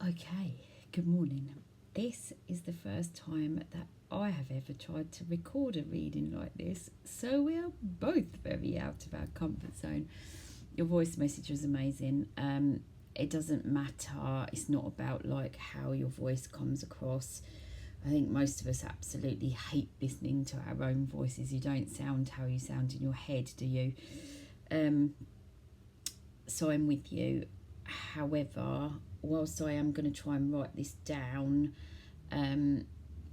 Okay, good morning. This is the first time that I have ever tried to record a reading like this, so we are both very out of our comfort zone. Your voice message was amazing. It doesn't matter, it's not about like how your voice comes across. I think most of us absolutely hate listening to our own voices. You don't sound how you sound in your head, do you? So I'm with you. However, whilst I am going to try and write this down, a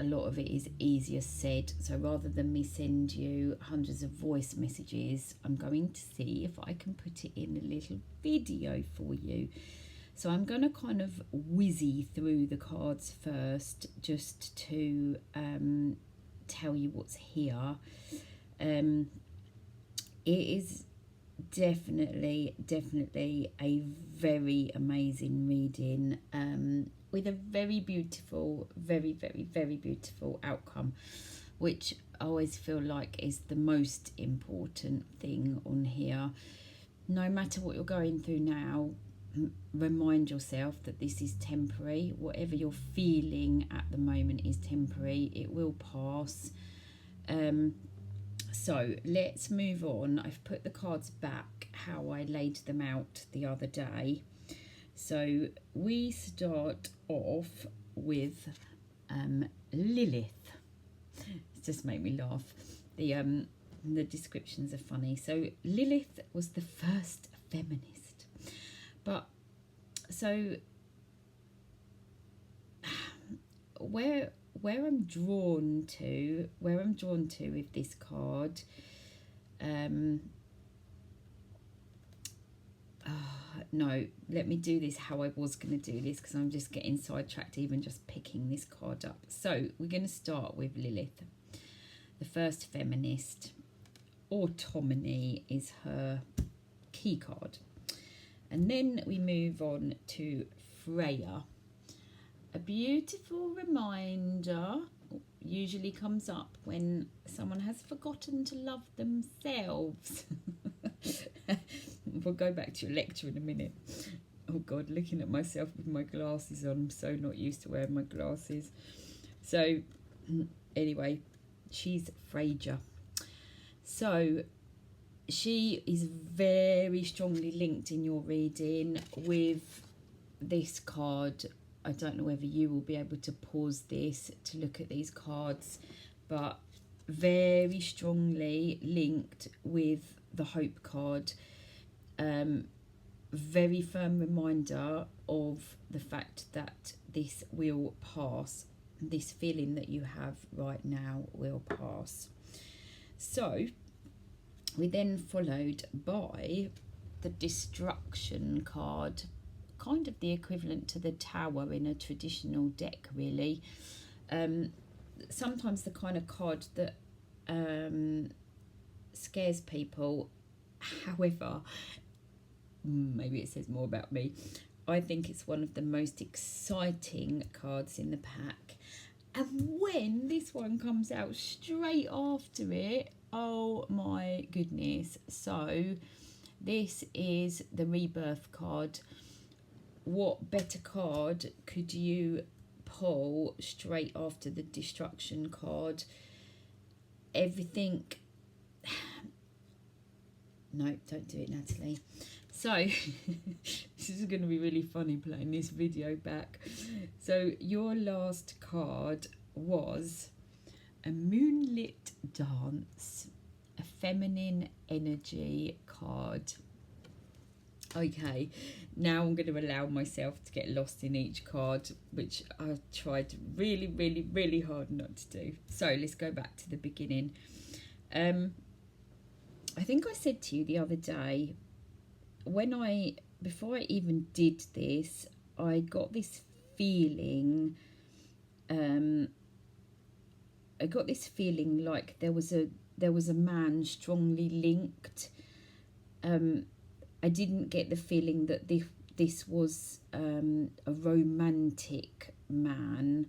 lot of it is easier said. So rather than me send you hundreds of voice messages, I'm going to see if I can put it in a little video for you. So I'm going to kind of whizzy through the cards first, just to tell you what's here. It is definitely a very amazing reading, with a very beautiful, very beautiful outcome, which I always feel like is the most important thing on here. No matter what you're going through now, remind yourself that this is temporary. Whatever you're feeling at the moment is temporary. It will pass. So let's move on. I've put the cards back how I laid them out the other day. So we start off with Lilith. It just made me laugh. The descriptions are funny. So Lilith was the first feminist. But so where I'm drawn to with this card, no, let me do this how I was going to do this, because I'm just getting sidetracked even just picking this card up. So we're going to start with Lilith, the first feminist. Autonomy is her key card. And then we move on to Freya. A beautiful reminder usually comes up when someone has forgotten to love themselves. We'll go back to your lecture in a minute. Oh God, looking at myself with my glasses on, I'm so not used to wearing my glasses. So anyway, she's Freya. So she is very strongly linked in your reading with this card. I don't know whether you will be able to pause this to look at these cards, but very strongly linked with the Hope card. Very firm reminder of the fact that this will pass. This feeling that you have right now will pass. So we then followed by the Destruction card, kind of the equivalent to the Tower in a traditional deck, really. Sometimes the kind of card that scares people. However, maybe it says more about me. I think it's one of the most exciting cards in the pack. And when this one comes out straight after it, oh my goodness. So this is the Rebirth card. What better card could you pull straight after the Destruction card? Everything. No, don't do it, Natalie. So this is going to be really funny playing this video back. So your last card was a Moonlit Dance, a feminine energy card. Okay, now I'm going to allow myself to get lost in each card, which I've tried really hard not to do. So let's go back to the beginning. I think I said to you the other day, before I even did this, I got this feeling, like there was a man strongly linked. I didn't get the feeling that this was a romantic man.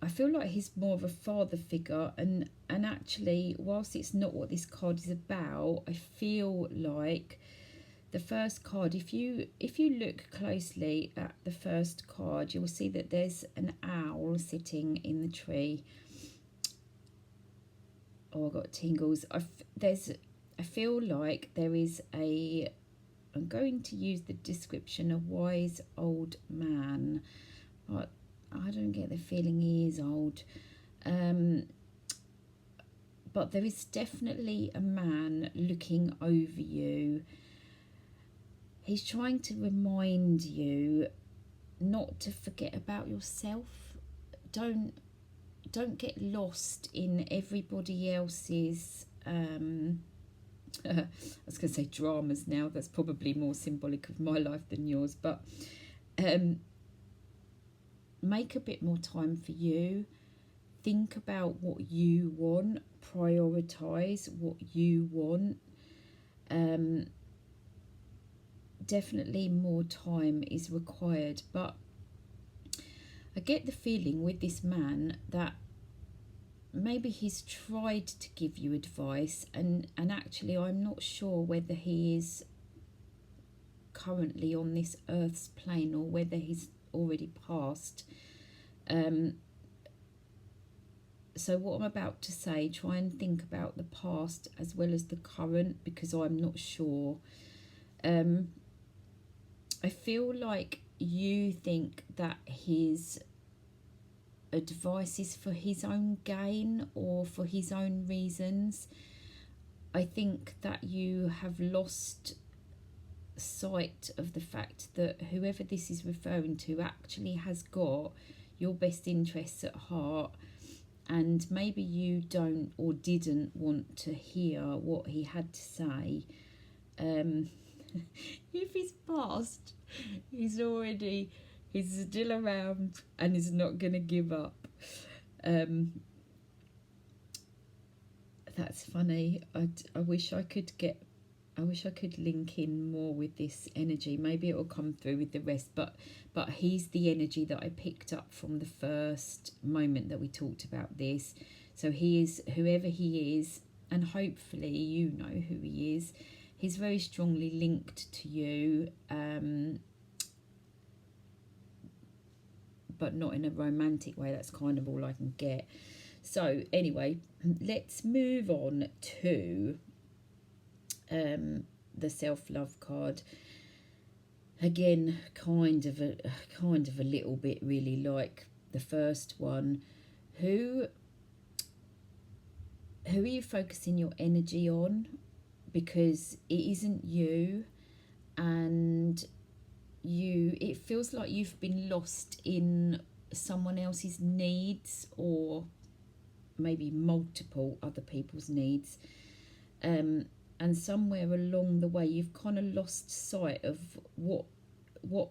I feel like he's more of a father figure, and actually, whilst it's not what this card is about, I feel like the first card, if you look closely at the first card, you'll see that there's an owl sitting in the tree. Oh, I got tingles. I feel like there is I'm going to use the description, a wise old man. But I don't get the feeling he is old. But there is definitely a man looking over you. He's trying to remind you not to forget about yourself. Don't get lost in everybody else's I was going to say dramas now. That's probably more symbolic of my life than yours. But make a bit more time for you. Think about what you want. Prioritise what you want. Definitely more time is required. But I get the feeling with this man that maybe he's tried to give you advice, and actually I'm not sure whether he is currently on this earth's plane or whether he's already passed. So what I'm about to say, try and think about the past as well as the current, because I'm not sure. I feel like you think that his advice is for his own gain or for his own reasons. I think that you have lost sight of the fact that whoever this is referring to actually has got your best interests at heart, and maybe you don't or didn't want to hear what he had to say. If he's passed, he's still around and is not going to give up. That's funny. I wish I could link in more with this energy. Maybe it will come through with the rest, but he's the energy that I picked up from the first moment that we talked about this. So he is, whoever he is, and hopefully you know who he is. He's very strongly linked to you, but not in a romantic way. That's kind of all I can get. So anyway, let's move on to the self-love card. Again, kind of a little bit really like the first one. Who are you focusing your energy on? Because it isn't you, and it feels like you've been lost in someone else's needs, or maybe multiple other people's needs, and somewhere along the way you've kind of lost sight of what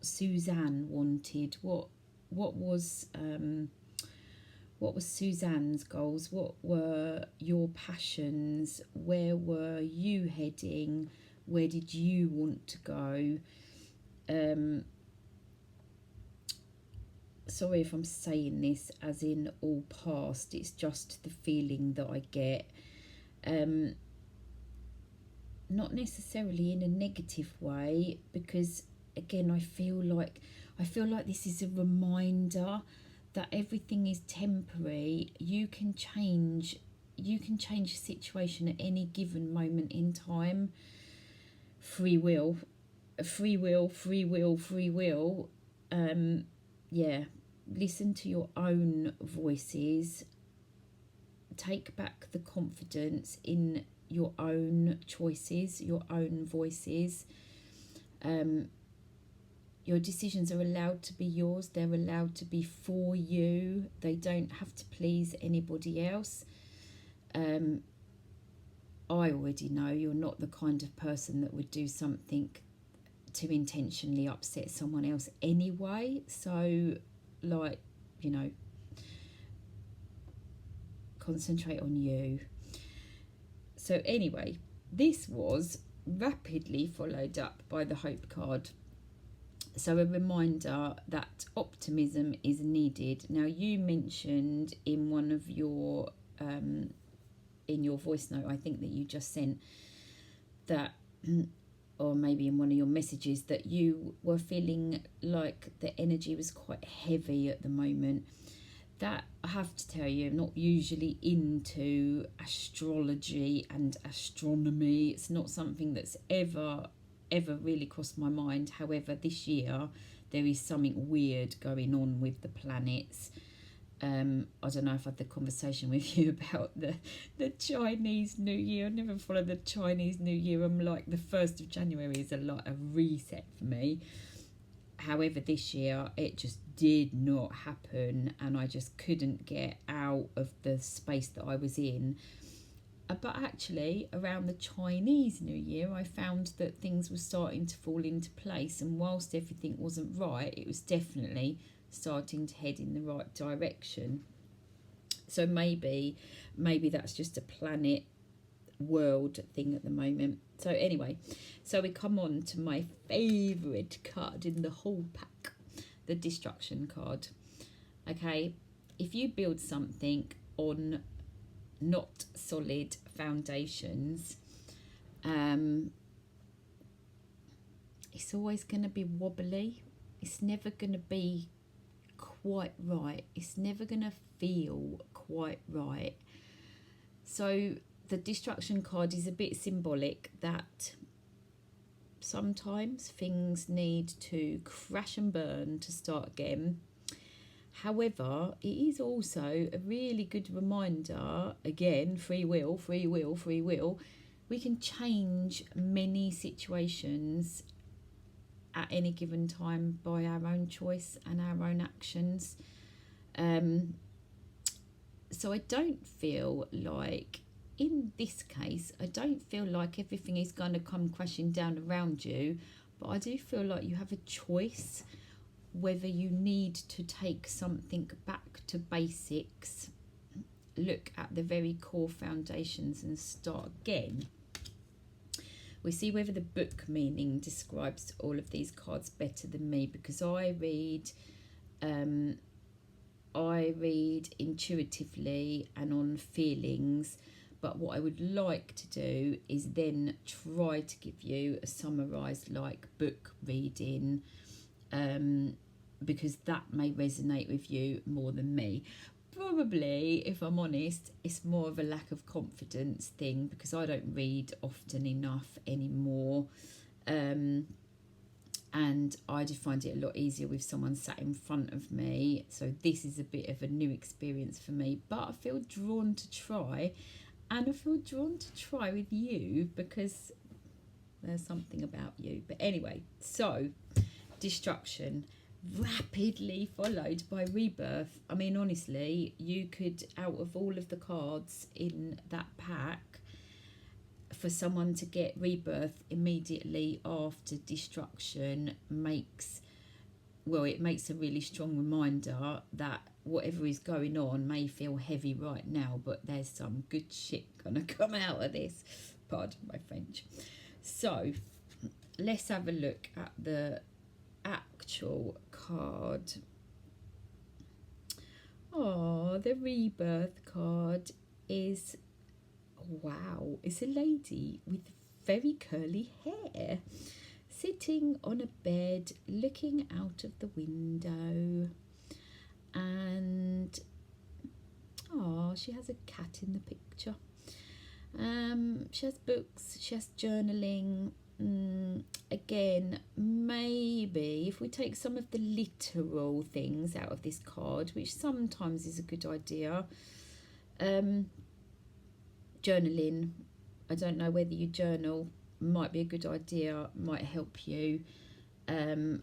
Suzanne wanted, what was Suzanne's goals, what were your passions, where were you heading, where did you want to go. Sorry if I'm saying this as in all past, it's just the feeling that I get. Not necessarily in a negative way, because again I feel like this is a reminder that everything is temporary. You can change a situation at any given moment in time. Free will. Yeah, listen to your own voices. Take back the confidence in your own choices, your own voices. Your decisions are allowed to be yours. They're allowed to be for you. They don't have to please anybody else. I already know you're not the kind of person that would do something to intentionally upset someone else anyway. So, like, you know, concentrate on you. So anyway, this was rapidly followed up by the Hope card. So a reminder that optimism is needed. Now, you mentioned in one of your in your voice note, I think that you just sent, that or maybe in one of your messages, that you were feeling like the energy was quite heavy at the moment. That, I have to tell you, I'm not usually into astrology and astronomy. It's not something that's ever really crossed my mind. However, this year there is something weird going on with the planets. I don't know if I had the conversation with you about the Chinese New Year. I never follow the Chinese New Year. I'm like, the 1st of January is a reset for me. However, this year it just did not happen, and I just couldn't get out of the space that I was in. But actually, around the Chinese New Year, I found that things were starting to fall into place, and whilst everything wasn't right, it was definitely starting to head in the right direction. So maybe that's just a planet world thing at the moment. So anyway, so we come on to my favourite card in the whole pack, the Destruction card. Okay, if you build something on not solid foundations, it's always going to be wobbly. It's never going to be quite right. It's never going to feel quite right. So the Destruction card is a bit symbolic that sometimes things need to crash and burn to start again. However, it is also a really good reminder, again, free will. We can change many situations at any given time by our own choice and our own actions. So I don't feel like, in this case, I don't feel like everything is going to come crashing down around you, but I do feel like you have a choice whether you need to take something back to basics, look at the very core foundations and start again. We see whether the book meaning describes all of these cards better than me, because I read intuitively and on feelings. But what I would like to do is then try to give you a summarised book reading, because that may resonate with you more than me. Probably, if I'm honest, it's more of a lack of confidence thing, because I don't read often enough anymore. And I just find it a lot easier with someone sat in front of me. So this is a bit of a new experience for me, but I feel drawn to try. And I feel drawn to try with you because there's something about you. But anyway, so Destruction, rapidly followed by Rebirth. I mean, honestly, you could, out of all of the cards in that pack, for someone to get Rebirth immediately after Destruction makes a really strong reminder that whatever is going on may feel heavy right now, but there's some good shit gonna come out of this. Pardon my French. So let's have a look at the actual card. Oh, the Rebirth card is, wow, it's a lady with very curly hair sitting on a bed looking out of the window, and she has a cat in the picture. She has books, she has journaling. Again, maybe if we take some of the literal things out of this card, which sometimes is a good idea, journaling, I don't know whether you journal, might be a good idea, might help you to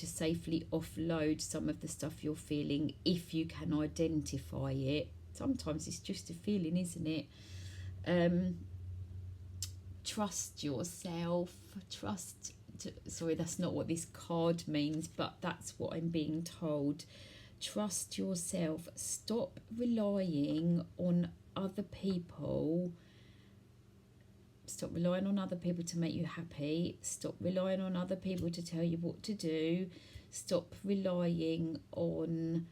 safely offload some of the stuff you're feeling if you can identify it. Sometimes it's just a feeling, isn't it? Trust yourself. Sorry, that's not what this card means, but that's what I'm being told. Trust yourself. Stop relying on other people. Stop relying on other people to make you happy. Stop relying on other people to tell you what to do. Stop relying on...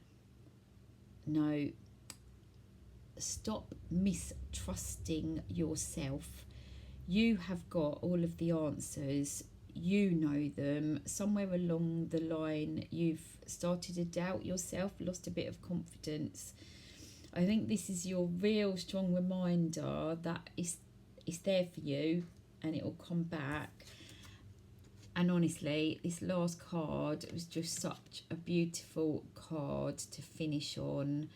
Stop mistrusting yourself. You have got all of the answers. You know them. Somewhere along the line, you've started to doubt yourself, lost a bit of confidence. I think this is your real strong reminder that it's there for you and it will come back. And honestly, this last card was just such a beautiful card to finish on.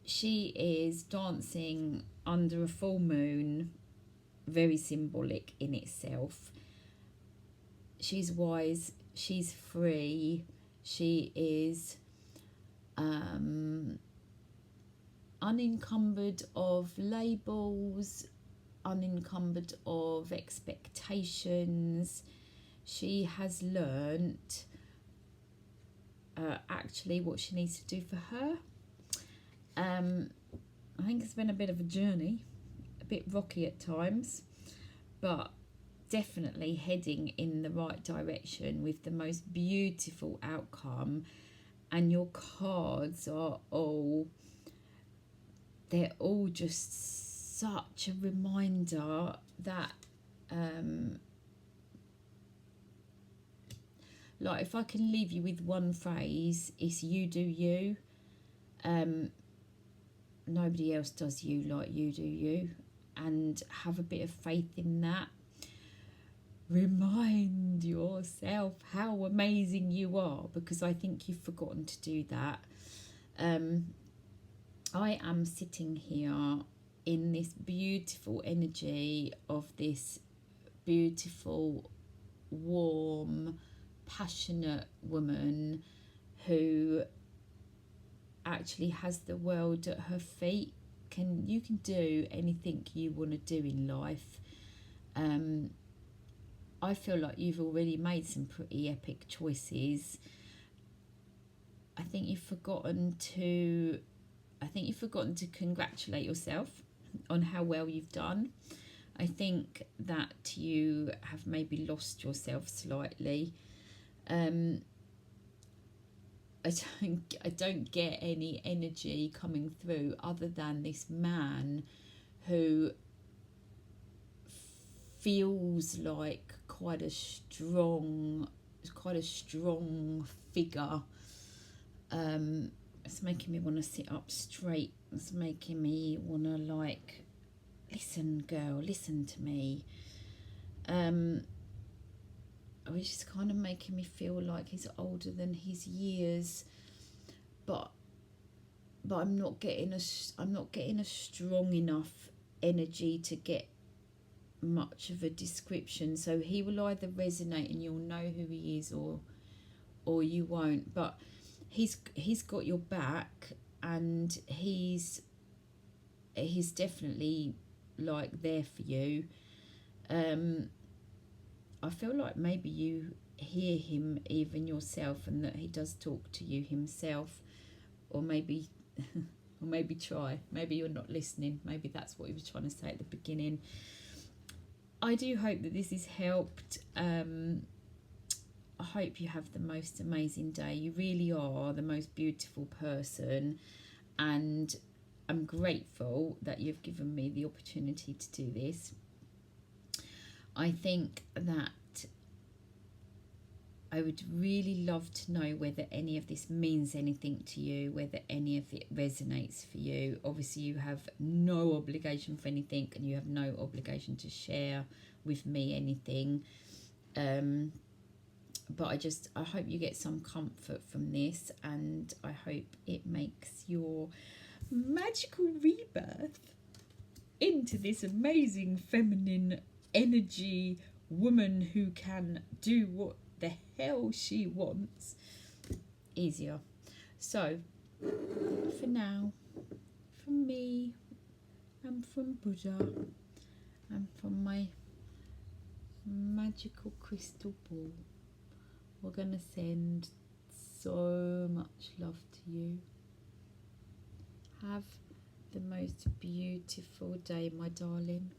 She is dancing under a full moon, very symbolic in itself. She's wise, she's free, she is unencumbered of labels, unencumbered of expectations. She has learnt actually what she needs to do for her. I think it's been a bit of a journey, a bit rocky at times, but definitely heading in the right direction with the most beautiful outcome. And your cards are they're all just such a reminder that like, if I can leave you with one phrase, it's you do you. Nobody else does you like you do you, and have a bit of faith in that. Remind yourself how amazing you are, because I think you've forgotten to do that. I am sitting here in this beautiful energy of this beautiful, warm, passionate woman who actually has the world at her feet. You can do anything you want to do in life. I feel like you've already made some pretty epic choices. I think you've forgotten to congratulate yourself on how well you've done. I think that you have maybe lost yourself slightly. I don't get any energy coming through other than this man who feels like quite a strong figure. It's making me want to sit up straight. It's making me want to, like, listen, girl, listen to me. Which is kind of making me feel like he's older than his years, but I'm not getting a strong enough energy to get much of a description. So he will either resonate and you'll know who he is, or you won't. But he's got your back, and he's definitely, like, there for you. I feel like maybe you hear him even yourself, and that he does talk to you himself, or maybe try. Maybe you're not listening. Maybe that's what he was trying to say at the beginning. I do hope that this has helped. I hope you have the most amazing day. You really are the most beautiful person, and I'm grateful that you've given me the opportunity to do this. I think that I would really love to know whether any of this means anything to you, whether any of it resonates for you. Obviously, you have no obligation for anything, and you have no obligation to share with me anything. But I hope you get some comfort from this, and I hope it makes your magical rebirth into this amazing feminine energy woman who can do what the hell she wants easier. So for now, from me and from Buddha and from my magical crystal ball, we're gonna send so much love to you. Have the most beautiful day, my darling.